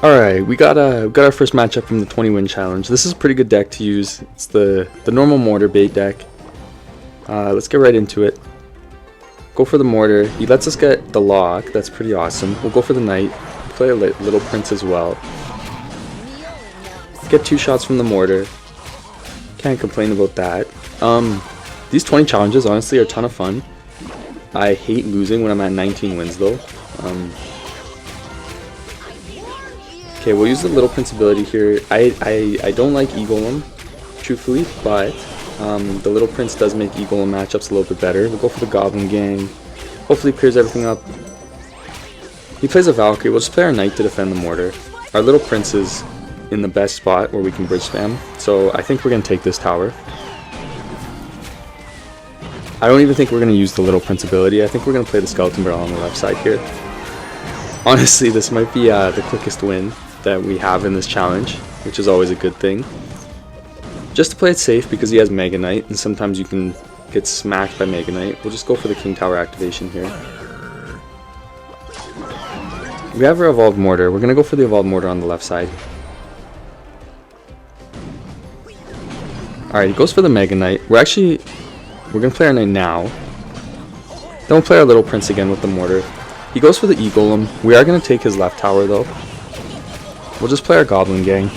Alright, we got our first matchup from the 20-win challenge. This is a pretty good deck to use. It's the normal Mortar bait deck. Let's get right into it. Go for the Mortar. He lets us get the lock. That's pretty awesome. We'll go for the Knight. Play a little Prince as well. Get 2 shots from the Mortar. Can't complain about that. These 20 challenges honestly are a ton of fun. I hate losing when I'm at 19 wins though. Okay, we'll use the Little Prince ability here. I don't like E-Golem, truthfully, but the Little Prince does make E-Golem matchups a little bit better. We'll go for the Goblin gang. Hopefully clears everything up. He plays a Valkyrie. We'll just play our Knight to defend the Mortar. Our Little Prince is in the best spot where we can bridge spam, so I think we're going to take this tower. I don't even think we're going to use the Little Prince ability. I think we're going to play the Skeleton Barrel on the left side here. Honestly, this might be the quickest win that we have in this challenge, which is always a good thing. Just to play it safe because he has Mega Knight, and sometimes you can get smacked by Mega Knight. We'll just go for the King Tower activation here. We have our Evolved Mortar. We're going to go for the Evolved Mortar on the left side. Alright, he goes for the Mega Knight. We're going to play our Knight now. Then we'll play our Little Prince again with the Mortar. He goes for the E-Golem. We are going to take his left tower though. We'll just play our Goblin gang.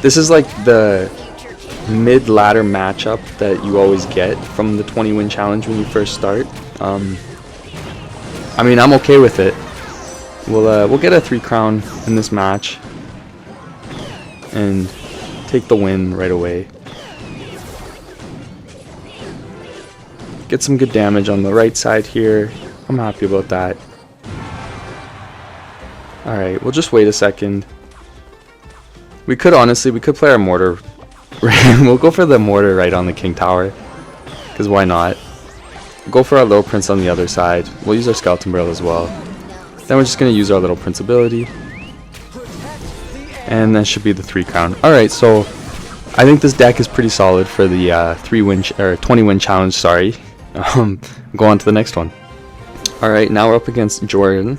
This is like the mid-ladder matchup that you always get from the 20-win challenge when you first start. I mean, I'm okay with it. We'll get a 3 crown in this match and take the win right away. Get some good damage on the right side here. I'm happy about that. Alright, we'll just wait a second. We could play our Mortar. We'll go for the Mortar right on the King Tower, because why not? We'll go for our Little Prince on the other side. We'll use our Skeleton Barrel as well. Then we're just going to use our Little Prince ability. And that should be the 3 crown. Alright, so I think this deck is pretty solid for the 20-win challenge, sorry. Go on to the next one. Alright, now we're up against Jordan.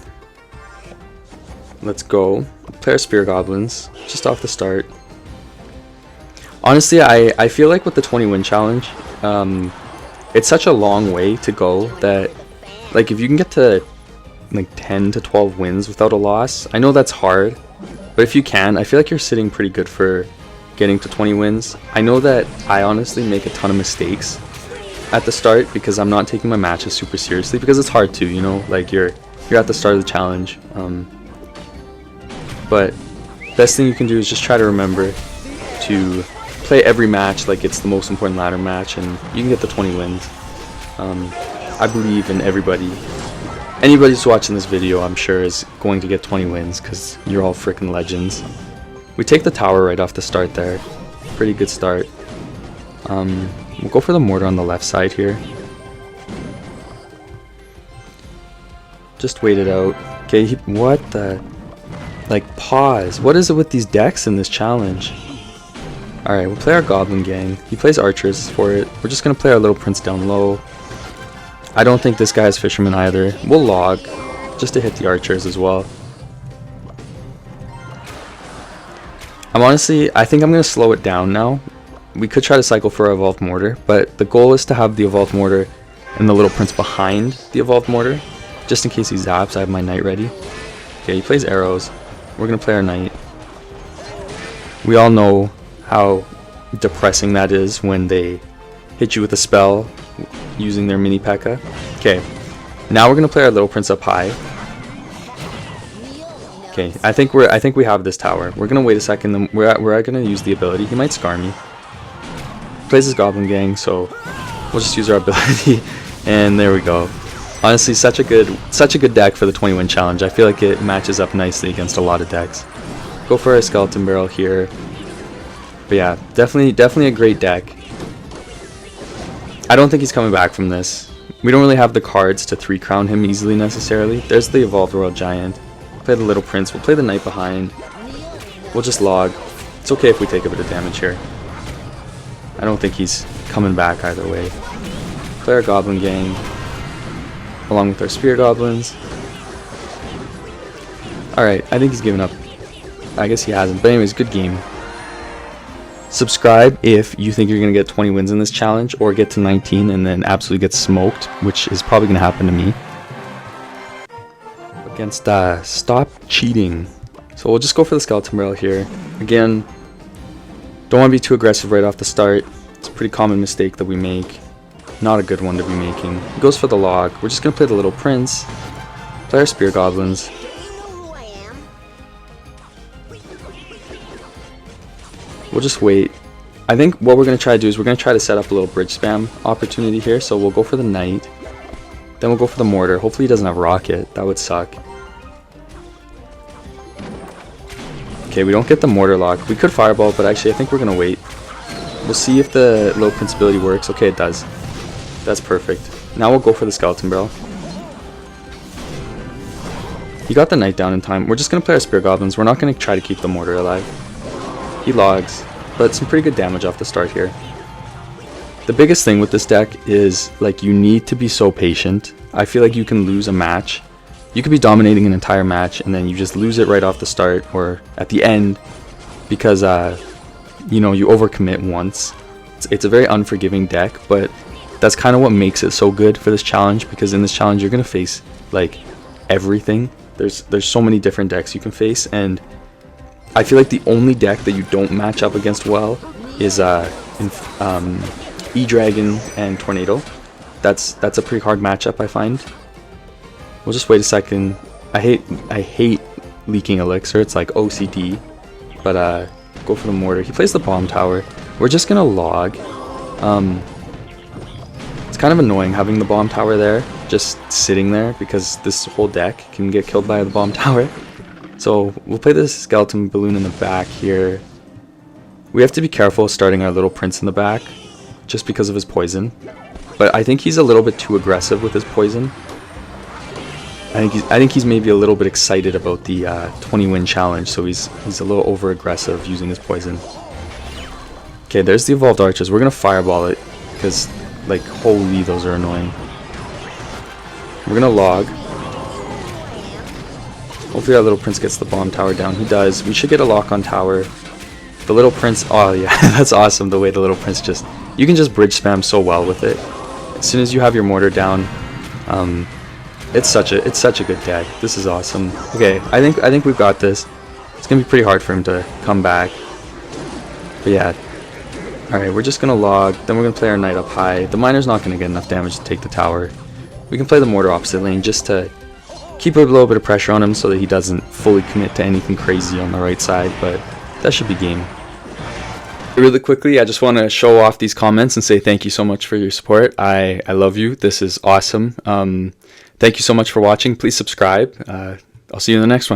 Let's go. Play our Spear Goblins, just off the start. Honestly, I feel like with the 20-win challenge, it's such a long way to go that, like, if you can get to like 10 to 12 wins without a loss, I know that's hard, but if you can, I feel like you're sitting pretty good for getting to 20 wins. I know that I honestly make a ton of mistakes at the start because I'm not taking my matches super seriously, because it's hard to, you know, like you're at the start of the challenge. But best thing you can do is just try to remember to play every match like it's the most important ladder match, and you can get the 20 wins. I believe in everybody. Anybody who's watching this video, I'm sure, is going to get 20 wins because you're all freaking legends. We take the tower right off the start there. Pretty good start. We'll go for the Mortar on the left side here. Just wait it out. Okay, what the... Like, pause. What is it with these decks in this challenge? Alright, we'll play our Goblin gang. He plays archers for it. We're just going to play our Little Prince down low. I don't think this guy has Fisherman either. We'll log, just to hit the archers as well. I think I'm going to slow it down now. We could try to cycle for our Evolved Mortar, but the goal is to have the Evolved Mortar and the Little Prince behind the Evolved Mortar. Just in case he zaps, I have my Knight ready. Okay, he plays arrows. We're going to play our Knight. We all know how depressing that is when they hit you with a spell using their mini P.E.K.K.A. Okay, now we're going to play our Little Prince up high. Okay, I think we have this tower. We're going to wait a second, then we're going to use the ability. He might scar me. Plays his Goblin gang, so we'll just use our ability, and there we go. Honestly, such a good deck for the 20-win challenge. I feel like it matches up nicely against a lot of decks. Go for a Skeleton Barrel here. But yeah, definitely a great deck. I don't think he's coming back from this. We don't really have the cards to 3 crown him easily necessarily. There's the Evolved Royal Giant. Play the Little Prince. We'll play the Knight behind. We'll just log. It's okay if we take a bit of damage here. I don't think he's coming back either way. Play our Goblin gang along with our Spear Goblins. Alright, I think he's given up. I guess he hasn't. But anyways, good game. Subscribe if you think you're going to get 20 wins in this challenge, or get to 19 and then absolutely get smoked, which is probably going to happen to me. Against Stop Cheating. So we'll just go for the skeleton barrel here. Again, don't want to be too aggressive right off the start. It's a pretty common mistake that we make. Not a good one to be making. He goes for the log. We're just going to play the little prince. Play our spear goblins. We'll just wait. I think what we're going to try to do is we're going to try to set up a little bridge spam opportunity here. So we'll go for the knight. Then we'll go for the mortar. Hopefully he doesn't have rocket. That would suck. Okay, we don't get the mortar lock. We could fireball, but actually I think we're going to wait. We'll see if the little prince ability works. Okay, it does. That's perfect. Now we'll go for the skeleton barrel. He got the knight down in time. We're just going to play our spear goblins. We're not going to try to keep the mortar alive. He logs, but some pretty good damage off the start here. The biggest thing with this deck is, like, you need to be so patient. I feel like you can lose a match. You could be dominating an entire match and then you just lose it right off the start or at the end because, you know, you overcommit once. It's a very unforgiving deck, but that's kind of what makes it so good for this challenge, because in this challenge you're going to face, like, everything. There's so many different decks you can face, and I feel like the only deck that you don't match up against well is E-Dragon and Tornado. That's a pretty hard matchup, I find. We'll just wait a second. I hate leaking elixir. It's like OCD. But go for the mortar. He plays the bomb tower. We're just gonna log. It's kind of annoying having the bomb tower there, just sitting there, because this whole deck can get killed by the bomb tower. So we'll play this skeleton balloon in the back here. We have to be careful starting our little prince in the back, just because of his poison. But I think he's a little bit too aggressive with his poison. I think he's maybe a little bit excited about the 20-win challenge, so he's a little over aggressive using his poison. Okay, there's the evolved archers. We're gonna fireball it because, like, holy, those are annoying. We're gonna log. Hopefully our little prince gets the bomb tower down. He does. We should get a lock on tower. The little prince, oh yeah, that's awesome, the way the little prince just, you can just bridge spam so well with it. As soon as you have your mortar down, it's such a good deck. This is awesome. Okay, I think we've got this. It's gonna be pretty hard for him to come back. But yeah. Alright, we're just gonna log, then we're gonna play our knight up high. The miner's not gonna get enough damage to take the tower. We can play the mortar opposite lane just to keep a little bit of pressure on him so that he doesn't fully commit to anything crazy on the right side, but that should be game. Really quickly, I just want to show off these comments and say thank you so much for your support. I love you. This is awesome. Thank you so much for watching. Please subscribe. I'll see you in the next one.